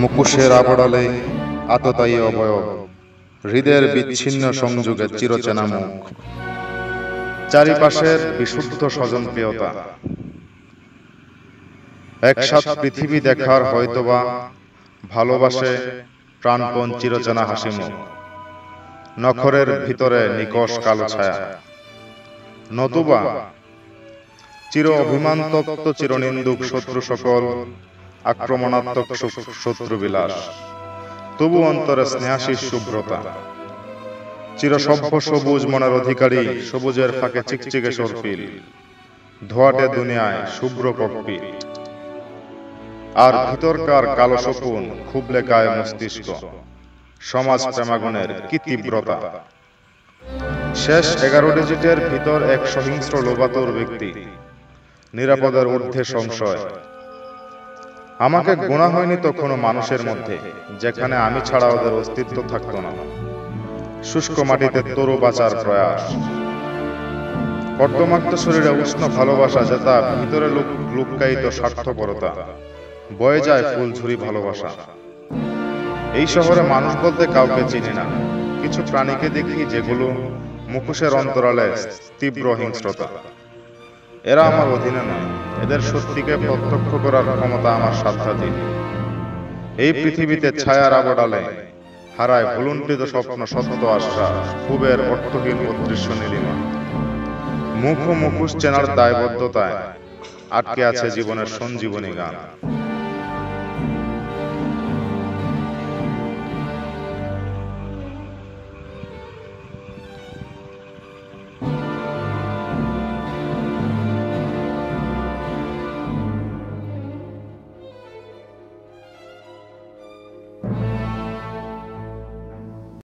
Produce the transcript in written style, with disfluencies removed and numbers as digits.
মুখোশের আবডালে আততায়ী অবয়ব, হৃদয়ের বিচ্ছিন্ন সংযোগে চিরচেনা মুখ, চারিপাশের বিশুদ্ধ স্বজনপ্রিয়তা। একসাথ পৃথিবী দেখার হয়তোবা ভালোবাসে প্রাণপণ চিরচেনা হাসি মুখ, নখরের ভিতরে নিকষ কালো ছায়া, নতুবা চির অভিমান তপ্ত চিরনিন্দুক শত্রু সকল আক্রমণাত্মক শত্রু বিলাস, তবু অন্তরে স্নেহাশীষ শুভ্রতা, চিরসভ্য সবুজ মনের অধিকারী, সবুজের ফাঁকে চিকচিকে সরপিল, ধোয়াটে দুনিয়ায় শুভ্র ককপিট, আর ভিতরকার কালো শকুন খুবলে কায় মস্তিষ্ক, সমাজ প্রেমাগুণের কি তীব্রতা। শেষ 11 ডিজিটের ভিতর এক সহিংস্র লোভাতুর ব্যক্তি, নিরাপদের ঊর্ধ্বে সংশয়। আমাকে গোনা হয়নি তো কোনো মানুষের মধ্যে, যেখানে আমি ছাড়া ওদের অস্তিত্ব থাকতো না। শুষ্ক মাটিতে তরু বাঁচার প্রয়াস, কর্দমাক্ত শরীরে উষ্ণ ভালোবাসা, যে তার ভিতরে লুক্কায়িত স্বার্থপরতা, বয়ে যায় ফুলঝুরি ভালোবাসা। এই শহরে মানুষ বলতে কাউকে চিনি না, কিছু প্রাণীকে দেখি যেগুলো মুখোশের অন্তরালে তীব্র হিংস্রতা। এরা আমার অধীনে নয়, এদের সত্যিকে প্রত্যক্ষ করার ক্ষমতা আমার সাধ্যাধীন। এই পৃথিবীতে ছায়ার আবডালে হারায় ভুলুণ্ঠিত স্বপ্ন, সত্য আশ্বাস, খুবের অর্থহীন অদৃশ্য নীলিমা। মুখ ও মুখোশ চেনার দায়বদ্ধতায় আটকে আছে জীবনের সঞ্জীবনী গান।